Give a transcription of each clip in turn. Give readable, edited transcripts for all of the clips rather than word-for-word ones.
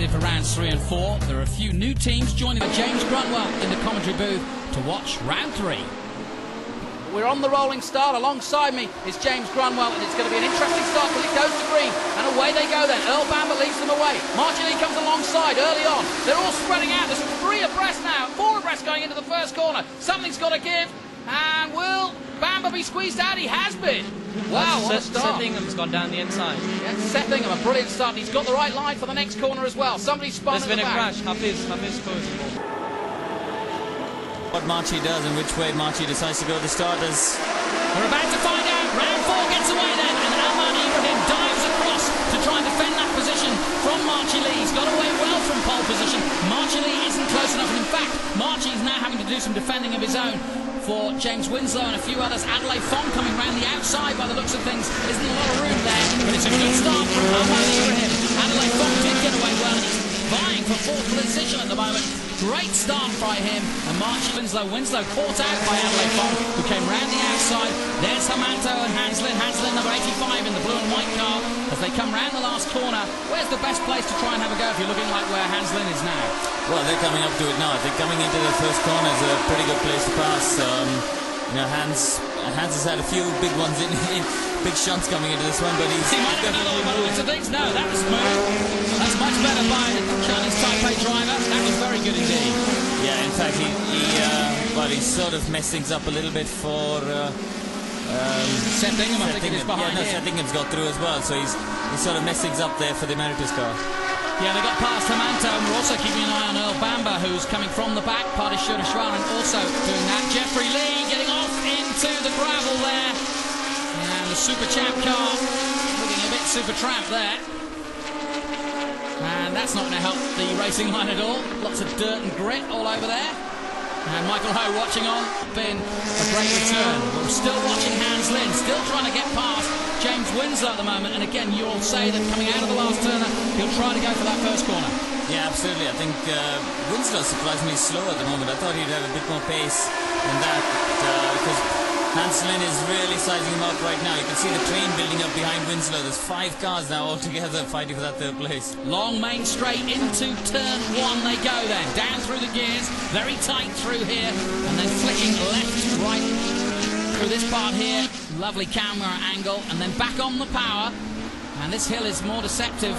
excited for rounds 3 and 4. There are a few new teams joining James Grunwell in the commentary booth to watch round 3. We're on the rolling start. Alongside me is James Grunwell, and it's going to be an interesting start because it goes to green, and away they go then. Earl Bamber leads them away. Margie Lee comes alongside early on. They're all spreading out. There's 3 abreast now, 4 abreast going into the first corner. Something's got to give, and will Bamber be squeezed out? He has been. Wow, what a start. Settingham's gone down the inside. Yeah, Settingham, a brilliant start. He's got the right line for the next corner as well. Somebody's spun at the back. There's been a crash. Hafiz scores the ball. What Marchi does and which way Marchi decides to go to start is... We're about to find out. Round 4 gets away then, and Alman Ibrahim dives across to try and defend that position from Marchi Lee. He's got away well from pole position. Marchi Lee isn't close enough, and in fact, Marchi is now having to do some defending of his own for James Winslow and a few others. Adelaide Fong coming round the outside by the looks of things. Isn't a lot of room there, but it's a good start from Alman Ibrahim. Adelaide Fong did get away well, and he's vying for 4th position at the moment. Great start by him, and Marchi Winslow caught out by Adelaide Fong, who came round the outside. There's Hermanto and Hanslin number 85 in the blue and white car as they come round the last corner. Where's the best place to try and have a go if you're looking like where Hanslin is now? Well, they're coming up to it now. I think coming into the first corner is a pretty good place to pass. Hans has had a few big ones in big shots coming into this one, but he might have done all by the looks of things. No, that was smooth. That's much better by the Chinese Taipei driver. That was very good indeed. Yeah, in fact, he sort of messed things up a little bit for Settingham. I think it is behind him. Settingham's got through as well, so he's sort of messed things up there for the Emeritus car. Yeah, they got past Hermanto, and we're also keeping an eye on Earl Bamber, who's coming from the back. Party Shurashwaran also doing that. Jeffrey Lee getting off into the gravel there. And the Super Champ car looking a bit Super Tramp there. And that's not going to help the racing line at all. Lots of dirt and grit all over there. And Michael Ho watching on. Been a great return. We're still watching Hanslin, still trying to get past James Winslow at the moment. And again, you'll say that coming out of the last turner, he'll try to go for that first corner. Yeah, absolutely. I think Winslow's surprisingly slow at the moment. I thought he'd have a bit more pace than that, because Hanslin is really sizing him up right now. You can see the train building up behind Winslow. There's 5 cars now all together fighting for that 3rd place. Long main straight into turn 1 they go then. Down through the gears, very tight through here, and then flicking left, right through this part here. Lovely camera angle, and then back on the power. And this hill is more deceptive.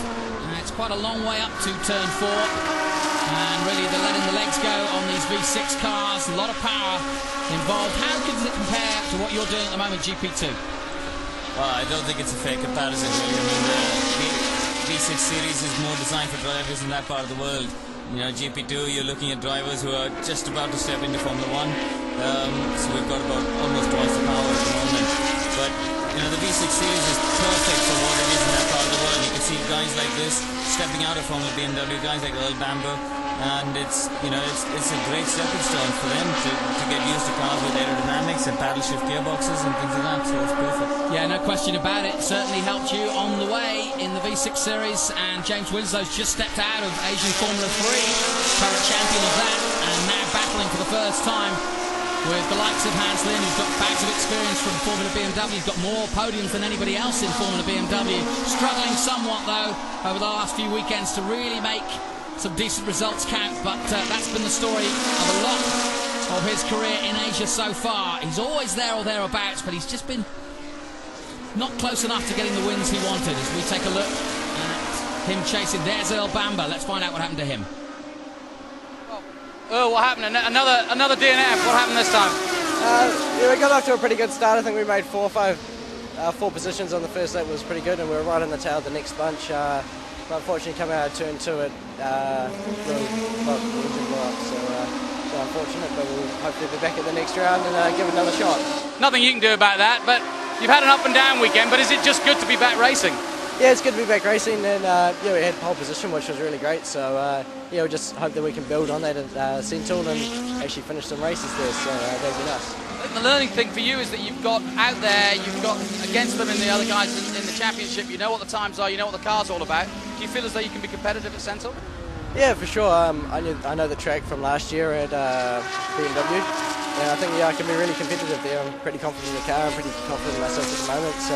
It's quite a long way up to turn 4. And really they're letting the legs go on these V6 cars. A lot of power involved. How does it compare to what you're doing at the moment, GP2? Well, I don't think it's a fair comparison, really. I mean, the V6 series is more designed for drivers in that part of the world. You know, GP2, you're looking at drivers who are just about to step into Formula 1. So we've got about almost twice the power at the moment. But, you know, the V6 series is perfect for what it is in that part of the world. You can see guys like this stepping out of Formula BMW, guys like Earl Bamber. And it's a great stepping stone for them to get used to cars with aerodynamics and paddle shift gearboxes and things like that, so it's perfect. Yeah, no question about it. Certainly helped you on the way in the V6 series, and James Winslow's just stepped out of Asian Formula 3, current champion of that, and now battling for the first time with the likes of Hanslin, who's got bags of experience from Formula BMW. He's got more podiums than anybody else in Formula BMW. Struggling somewhat, though, over the last few weekends to really make some decent results count, but that's been the story of a lot of his career in Asia so far. He's always there or thereabouts, but he's just been not close enough to getting the wins he wanted. As we take a look at him chasing, there's Earl Bamber. Let's find out what happened to him. Earl, what happened? Another DNF. What happened this time? Yeah, we got off to a pretty good start. I think we made 4 positions on the first lap. Was pretty good, and we were right in the tail of the next bunch. But unfortunately, coming out of turn 2, it really blocked the engine blow up. So unfortunate, but we'll hopefully be back at the next round and give it another shot. Nothing you can do about that, but you've had an up and down weekend, but is it just good to be back racing? Yeah, it's good to be back racing, and yeah, we had pole position, which was really great. So yeah, we just hope that we can build on that at Sentinel and actually finish some races there. So that'd be nice. I think the learning thing for you is that you've got out there, you've got against them and the other guys in the championship. You know what the times are, you know what the car's all about. Do you feel as though you can be competitive at Sentinel? Yeah, for sure. I know the track from last year at BMW, and I think I can be really competitive there. I'm pretty confident in the car. I'm pretty confident in myself at the moment. So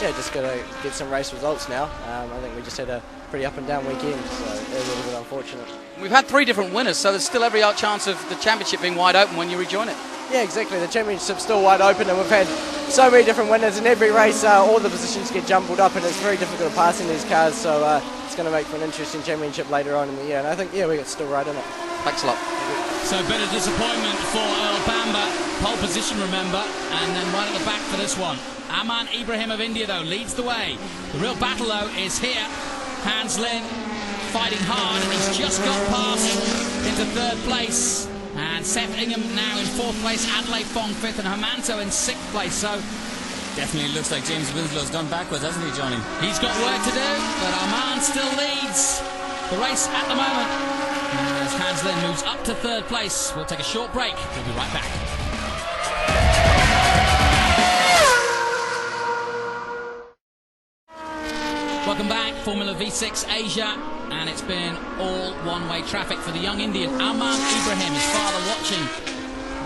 yeah, just got to get some race results now. I think we just had a pretty up and down weekend, so it was a little bit unfortunate. We've had 3 different winners, so there's still every chance of the championship being wide open when you rejoin it. Yeah, exactly. The championship's still wide open, and we've had so many different winners. In every race, all the positions get jumbled up, and it's very difficult passing these cars. So it's going to make for an interesting championship later on in the year. And I think, yeah, we're still right in it. Thanks a lot. So a bit of disappointment for Earl Bamber. Pole position, remember, and then right at the back for this one. Aman Ibrahim of India, though, leads the way. The real battle, though, is here. Hans Lin fighting hard, and he's just got past into 3rd place. And Seth Ingham now in 4th place, Adelaide Fong 5th, and Hermanto in 6th place. So Definitely looks like James Winslow's gone backwards, hasn't he, Johnny? he's got work to do, but Aman still leads the race at the moment. As Hans Lin moves up to 3rd place, we'll take a short break. We'll be right back. Welcome back, Formula V6 Asia, and it's been all one-way traffic for the young Indian Aman Ibrahim, his father watching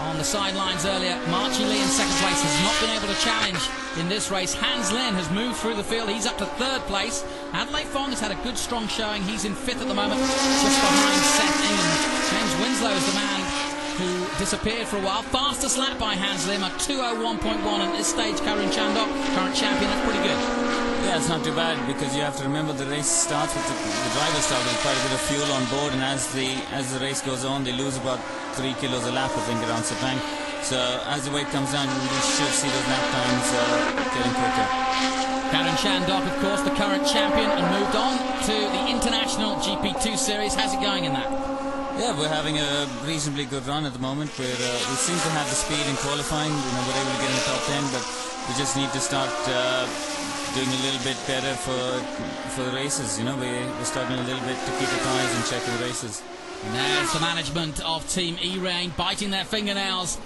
on the sidelines earlier. Marchie Lee in 2nd place has not been able to challenge in this race. Hans Lin has moved through the field, he's up to 3rd place. Adelaide Fong has had a good strong showing, he's in 5th at the moment, just behind Seth Ingham. James Winslow is the man who disappeared for a while. Fastest lap by Hans Lin at 2:01.1 at this stage. Karan Chandok, current champion, that's pretty good. Yeah, it's not too bad, because you have to remember the race starts with the drivers start with quite a bit of fuel on board, and as the race goes on, they lose about 3 kilos a lap, I think, around Sepang. So as the weight comes down, we should see those lap times getting quicker. Karan Chandok, of course, the current champion, and moved on to the International GP2 Series. How's it going in that? Yeah, we're having a reasonably good run at the moment. We seem to have the speed in qualifying. We're able to get in the top 10, but we just need to start doing a little bit better for the races. We're struggling a little bit to keep the tyres in check with the races. Now it's the management of Team E-Rain biting their fingernails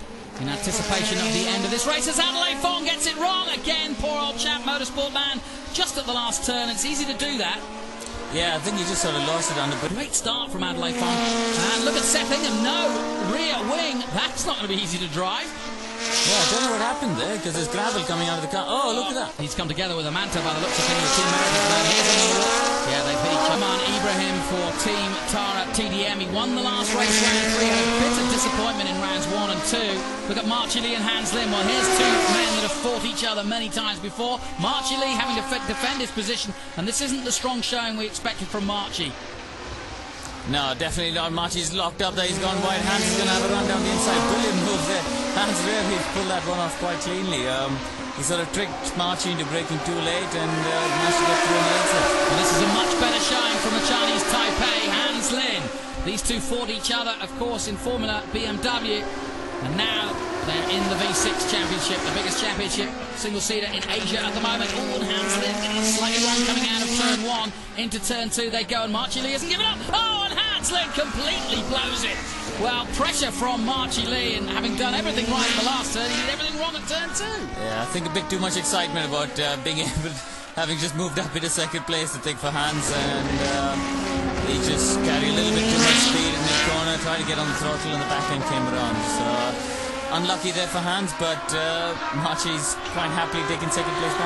in anticipation of the end of this race as Adelaide Fong gets it wrong again. Poor old chap, motorsport man, just at the last turn. It's easy to do that. Yeah, I think he just sort of lost it under. Great start from Adelaide Fong. And look at Seth Ingham. No, rear wing. That's not going to be easy to drive. Yeah, I don't know what happened there, because there's gravel coming out of the car. Oh, look at that. He's come together with Hermanto by the looks of things. The Team Americans. Here's another look. Yeah, they've hit each other. Aman Ibrahim for Team Tara TDM. He won the last race, round 3. Had a bit of disappointment in rounds 1 and 2. Look at Marchie Lee and Hans Lin. Well, here's 2 men that have fought each other many times before. Marchie Lee having to defend his position, and this isn't the strong showing we expected from Marchie. No, definitely not. Marchie's locked up there. He's gone wide. Hans is going to have a run down the inside. Brilliant move there. Hans really pulled that one off quite cleanly. He sort of tricked Marchie into braking too late and managed to get through on the exit. Well, this is a much better showing from the Chinese Taipei, Hans Lin. These two fought each other, of course, in Formula BMW. And now they're in the V6 Championship, the biggest championship single-seater in Asia at the moment. Oh, and Hans Lin getting slightly wrong coming out of turn 1 into turn 2. They go, and Marchie Lee hasn't given up. Oh, and Hans Lin completely blows it. Well, pressure from Marchie Lee, and having done everything right in the last turn, he did everything wrong at turn 2. Yeah, I think a bit too much excitement about being able, having just moved up into 2nd place, I think, for Hans, and he just carried a little bit too much speed in the corner, tried to get on the throttle, and the back end came around. So unlucky there for Hans, but Marchie's quite happily taking 2nd place back.